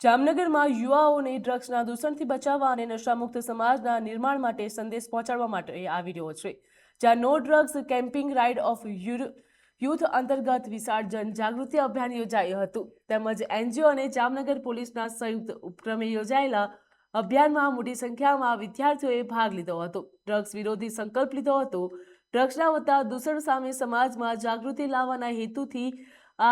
જામનગરમાં યુવાઓને ડ્રગ્સના દૂષણથી બચાવવા અને નશામુક્ત સમાજના નિર્માણ માટે સંદેશ પહોંચાડવા માટે આવી રહ્યો છે, જ્યાં no drugs camping ride of youth અંતર્ગત વિશાળ જનજાગૃતિ અભિયાન યોજાયું હતું. તેમજ એનજીઓ અને જામનગર પોલીસના સંયુક્ત ઉપક્રમે યોજાયેલા અભિયાનમાં મોટી સંખ્યામાં વિદ્યાર્થીઓએ ભાગ લીધો હતો. ડ્રગ્સ વિરોધી સંકલ્પ લીધો હતો. ડ્રગ્સના વધતા દૂષણ સામે સમાજમાં જાગૃતિ લાવવાના હેતુથી આ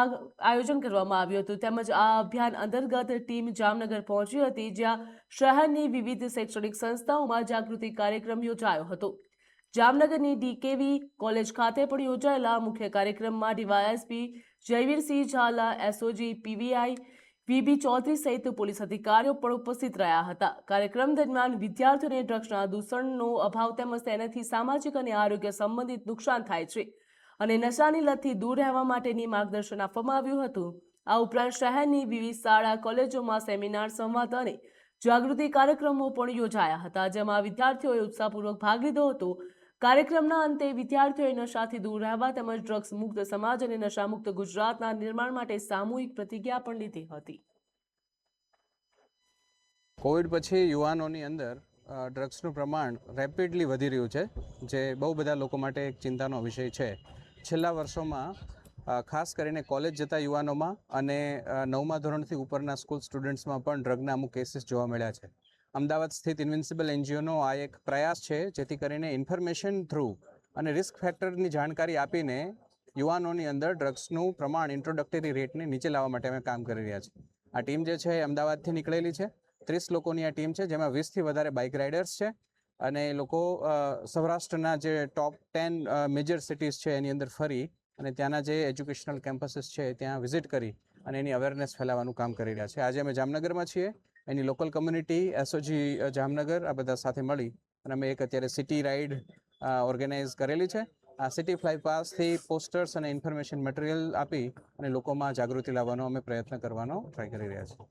આયોજન કરવામાં આવ્યું હતું. તેમજ આ અભિયાન અંતર્ગત ટીમ જામનગર પહોંચી હતી, જ્યાં શહેરની વિવિધ શૈક્ષણિક સંસ્થાઓમાં જાગૃતિ કાર્યક્રમ યોજાયો હતો. જામનગરની ડીકેવી કોલેજ ખાતે પણ યોજાયેલા મુખ્ય કાર્યક્રમમાં DYSP Jayvirsinh Zala, SOG PVI VB Chaudhary સહિત પોલીસ અધિકારીઓ પણ ઉપસ્થિત રહ્યા હતા. કાર્યક્રમ દરમિયાન વિદ્યાર્થીઓને ડ્રગ્સના દૂષણનો અભાવ તેમજ તેનાથી સામાજિક અને આરોગ્ય સંબંધિત નુકસાન થાય છે અને નશાની લતથી દૂર રહેવા માટેની માર્ગદર્શન આપવામાં આવ્યું હતું. આ ઉપરાંત શહેરની વિવિધ શાળા કોલેજોમાં સેમિનાર, સંવાદ અને જાગૃતિ કાર્યક્રમો પણ યોજાયા હતા, જેમાં વિદ્યાર્થીઓએ ઉત્સાહપૂર્વક ભાગ લીધો હતો. કાર્યક્રમના અંતે વિદ્યાર્થીઓએ નશાથી દૂર રહેવા તેમજ ડ્રગ્સ મુક્ત સમાજ અને નશામુક્ત ગુજરાતના નિર્માણ માટે સામૂહિક પ્રતિજ્ઞા પણ લીધી હતી. કોવિડ પછી યુવાનોની અંદર ડ્રગ્સનું પ્રમાણ રેપિડલી વધી રહ્યું છે, જે બહુ બધા લોકો માટે એક ચિંતાનો વિષય છે. છેલ્લા વર્ષોમાં ખાસ કરીને કોલેજ જતા યુવાનોમાં અને 9મા ધોરણથી ઉપરના સ્કૂલ સ્ટુડન્ટ્સમાં પણ ડ્રગના અમુક કેસીસ જોવા મળ્યા છે. અમદાવાદ સ્થિત ઇન્વિન્સિબલ એનજીઓનો આ એક પ્રયાસ છે, જેથી કરીને ઇન્ફોર્મેશન થ્રુ અને રિસ્ક ફેક્ટરની જાણકારી આપીને યુવાનોની અંદર ડ્રગ્સનું પ્રમાણ ઇન્ટ્રોડક્ટરી રેટને નીચે લાવવા માટે અમે કામ કરી રહ્યા છીએ. આ ટીમ જે છે એ અમદાવાદથી નીકળેલી છે. 30 લોકોની આ ટીમ છે, જેમાં 20થી વધારે બાઇક રાઇડર્સ છે અને એ લોકો સૌરાષ્ટ્રના જે ટોપ 10 મેજર સિટીઝ છે એની અંદર ફરી અને ત્યાંના જે એજ્યુકેશનલ કેમ્પસીસ છે ત્યાં વિઝિટ કરી અને એની અવેરનેસ ફેલાવવાનું કામ કરી રહ્યા છે. આજે અમે જામનગરમાં છીએ. એની લોકલ કમ્યુનિટી, એસઓજી જામનગર, આ બધા સાથે મળી અને અમે એક અત્યારે સિટી રાઇડ ઓર્ગેનાઇઝ કરેલી છે. આ સિટી ફ્લાય પાસથી પોસ્ટર્સ અને ઇન્ફોર્મેશન મટીરિયલ આપી અને લોકોમાં જાગૃતિ લાવવાનો અમે પ્રયત્ન કરવાનો ટ્રાય કરી રહ્યા છીએ.